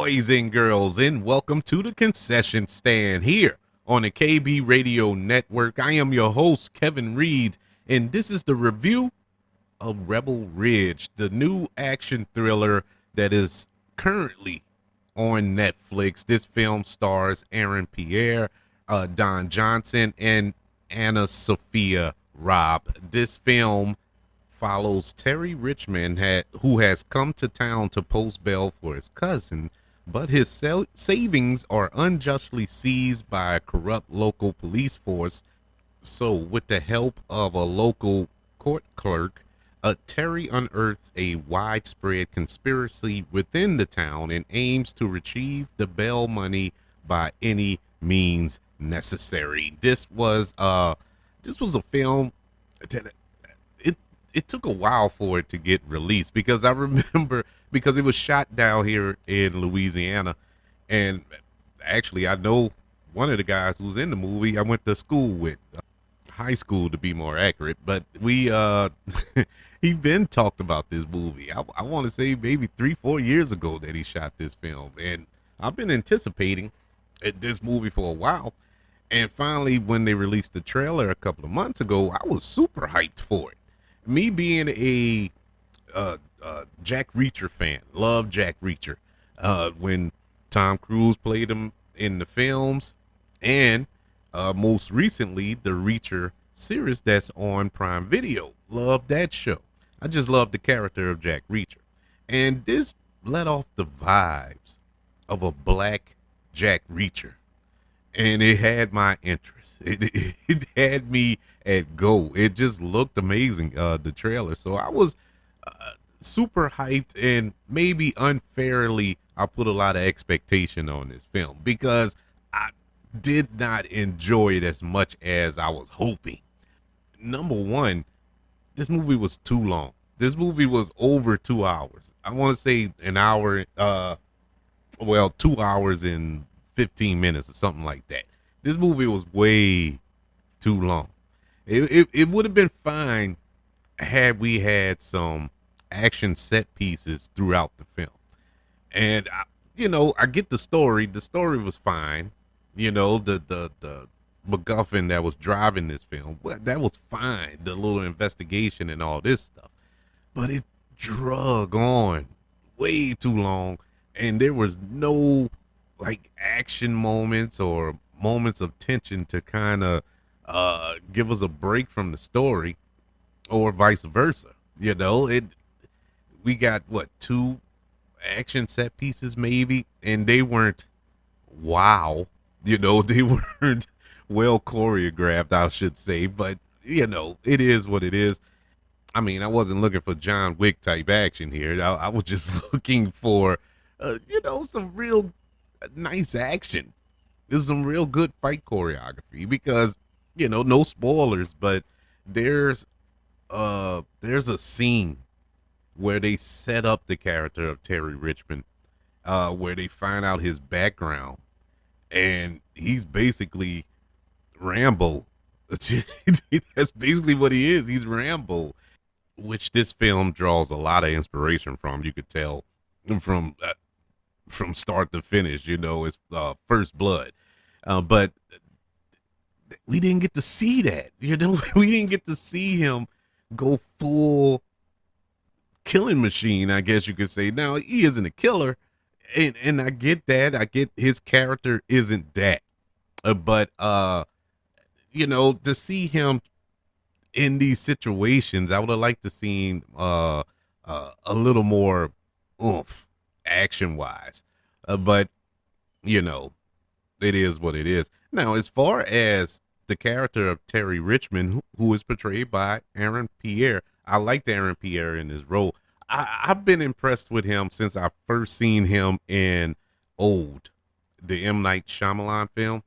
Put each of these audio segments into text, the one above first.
boys and girls, and welcome to the concession stand here on the KB Radio Network. I am your host, Kevin Reed, and this is the review of Rebel Ridge, the new action thriller that is currently on Netflix. This film stars Aaron Pierre, Don Johnson, and Anna Sophia Robb. This film follows Terry Richmond, who has come to town to post bail for his cousin, but his savings are unjustly seized by a corrupt local police force. So, with the help of a local court clerk, Terry unearths a widespread conspiracy within the town and aims to retrieve the bail money by any means necessary. This was a film that it took a while for it to get released, because I remember, because it was shot down here in Louisiana, and actually I know one of the guys who's in the movie. I went to school with, high school to be more accurate, but we he been talked about this movie. I want to say maybe 3-4 years ago that he shot this film, and I've been anticipating this movie for a while. And finally, when they released the trailer a couple of months ago, I was super hyped for it. Me being a Jack Reacher fan, love Jack Reacher. When Tom Cruise played him in the films, and most recently the Reacher series that's on Prime Video, love that show. I just love the character of Jack Reacher, and this let off the vibes of a black Jack Reacher, and it had my interest. It had me at go. It just looked amazing, the trailer. So I was super hyped, and maybe unfairly, I put a lot of expectation on this film because I did not enjoy it as much as I was hoping. Number one, this movie was too long. This movie was over 2 hours. I want to say an hour, 2 hours and 15 minutes or something like that. This movie was way too long. It would have been fine had we had some action set pieces throughout the film. And I get the story. The story was fine. The MacGuffin that was driving this film, that was fine. The little investigation and all this stuff, but it drug on way too long, and there was no like action moments or moments of tension to kind of give us a break from the story, or vice versa. We got what, two action set pieces maybe, and they weren't wow. They weren't well choreographed, I should say, but it is what it is. I mean, I wasn't looking for John Wick type action here. I was just looking for some real nice action. This is some real good fight choreography, because no spoilers, but there's a scene where they set up the character of Terry Richmond, where they find out his background, and he's basically Rambo. That's basically what he is. He's Rambo, which this film draws a lot of inspiration from. You could tell from start to finish. It's First Blood, but we didn't get to see that. We didn't get to see him go full killing machine, I guess you could say. Now, he isn't a killer, and I get that. I get his character isn't that, but to see him in these situations, I would have liked to seen a little more oomph action wise, but it is what it is. Now, as far as the character of Terry Richmond, who is portrayed by Aaron Pierre, I liked Aaron Pierre in his role. I've been impressed with him since I first seen him in Old, the M. Night Shyamalan film.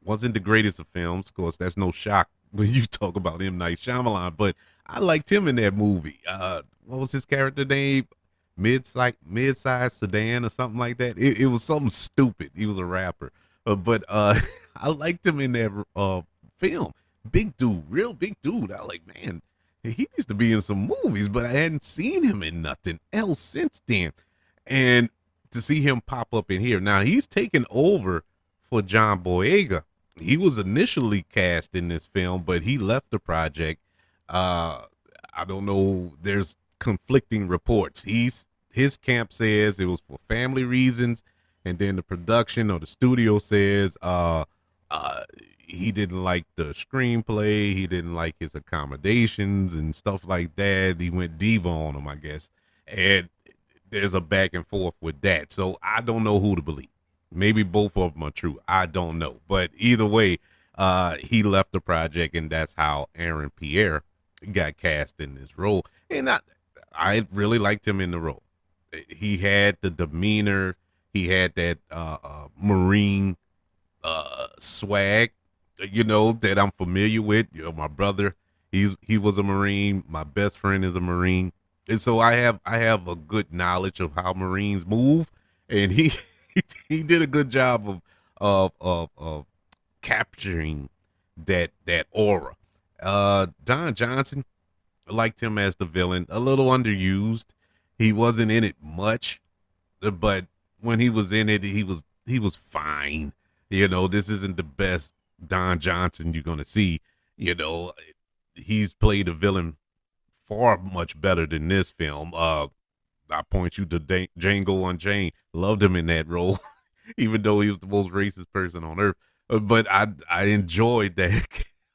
Wasn't the greatest of films, of course. That's no shock when you talk about M. Night Shyamalan, but I liked him in that movie. What was his character name? Mid-size sedan or something like that. It was something stupid. He was a rapper, but I liked him in that film. Big dude, real big dude. I like, man, he needs to be in some movies, but I hadn't seen him in nothing else since then. And to see him pop up in here. Now he's taken over for John Boyega. He was initially cast in this film, but he left the project. I don't know. There's conflicting reports. His camp says it was for family reasons, and then the production or the studio says he didn't like the screenplay, he didn't like his accommodations and stuff like that. He went diva on him, I guess, and there's a back and forth with that. So I don't know who to believe. Maybe both of them are true. I don't know, but either way, he left the project, and that's how Aaron Pierre got cast in this role. And I really liked him in the role. He had the demeanor, he had that Marine swag, that I'm familiar with. My brother, he was a Marine. My best friend is a Marine, and so I have a good knowledge of how Marines move, and he he did a good job of capturing that aura. Don Johnson, I liked him as the villain, a little underused. He wasn't in it much, but when he was in it, he was fine. This isn't the best Don Johnson you're gonna see. He's played a villain far much better than this film. I point you to Django Unchained. Loved him in that role, even though he was the most racist person on earth. But I enjoyed that.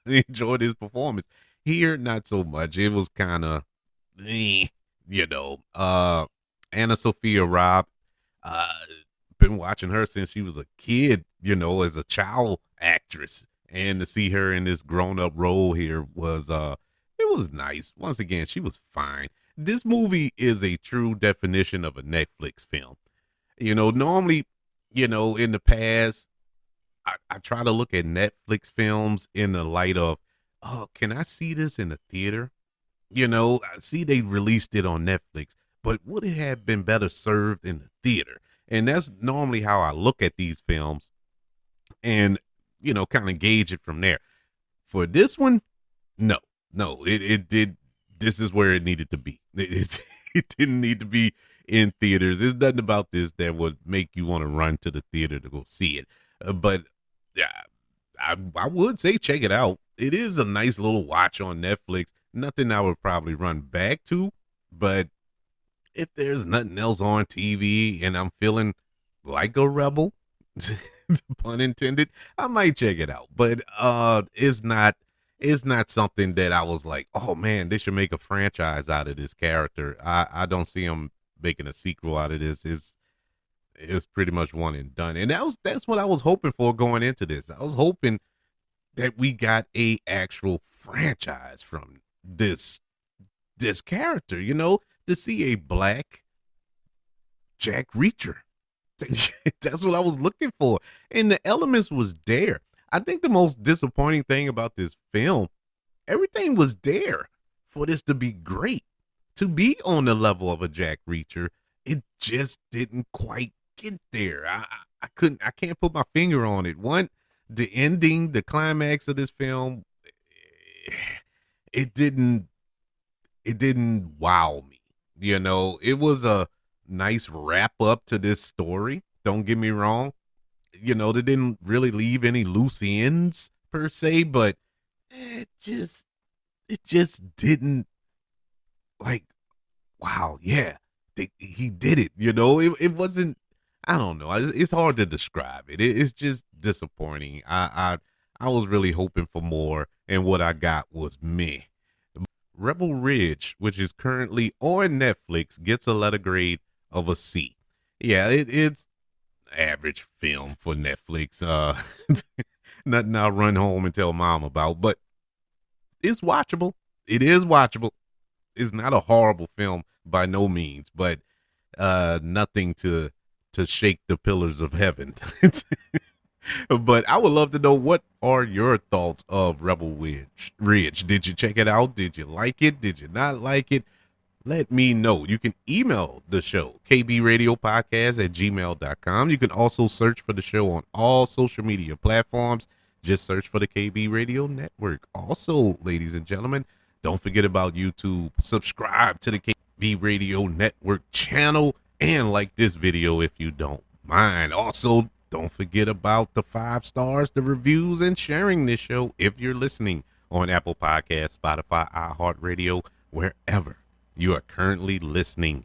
I enjoyed his performance. Here, not so much. It was kind of, eh, Anna Sophia Robb. Uh, been watching her since she was a kid. As a child actress, and to see her in this grown up role here was it was nice. Once again, she was fine. This movie is a true definition of a Netflix film. Normally, in the past, I try to look at Netflix films in the light of, oh, can I see this in the theater? I see they released it on Netflix, but would it have been better served in the theater? And that's normally how I look at these films and, kind of gauge it from there. For this one, no, it did. This is where it needed to be. It didn't need to be in theaters. There's nothing about this that would make you want to run to the theater to go see it. But yeah, I would say check it out. It is a nice little watch on Netflix. Nothing I would probably run back to, but if there's nothing else on TV and I'm feeling like a rebel, pun intended, I might check it out. But it's not something that I was like, oh man, they should make a franchise out of this character. I don't see them making a sequel out of this. It's pretty much one and done. And that's what I was hoping for going into this. I was hoping that we got a actual franchise from this character, to see a black Jack Reacher. That's what I was looking for. And the elements was there. I think the most disappointing thing about this film, everything was there for this to be great. To be on the level of a Jack Reacher, it just didn't quite get there. I can't put my finger on it. One, the ending, the climax of this film, it didn't wow me. It was a nice wrap up to this story. Don't get me wrong. They didn't really leave any loose ends per se, but it just didn't, like, wow, yeah, he did it. It wasn't. I don't know. It's hard to describe it. It's just disappointing. I was really hoping for more, and what I got was meh. Rebel Ridge, which is currently on Netflix, gets a letter grade of a C. Yeah, it's average film for Netflix. Nothing I'll run home and tell mom about, but it's watchable. It is watchable. It's not a horrible film by no means, but nothing to shake the pillars of heaven. But I would love to know, what are your thoughts of Rebel Ridge? Did you check it out? Did you like it? Did you not like it? Let me know. You can email the show, kbradiopodcast@gmail.com. You can also search for the show on all social media platforms. Just search for the KB Radio Network. Also, ladies and gentlemen, don't forget about YouTube. Subscribe to the KB Radio Network channel and like this video if you don't mind. Also, don't forget about the 5 stars, the reviews, and sharing this show if you're listening on Apple Podcasts, Spotify, iHeartRadio, wherever you are currently listening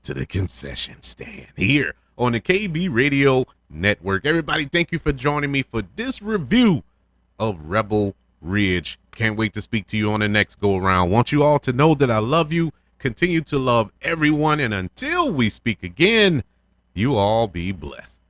to the concession stand here on the KB Radio Network. Everybody, thank you for joining me for this review of Rebel Ridge. Can't wait to speak to you on the next go around. Want you all to know that I love you, continue to love everyone, and until we speak again, you all be blessed.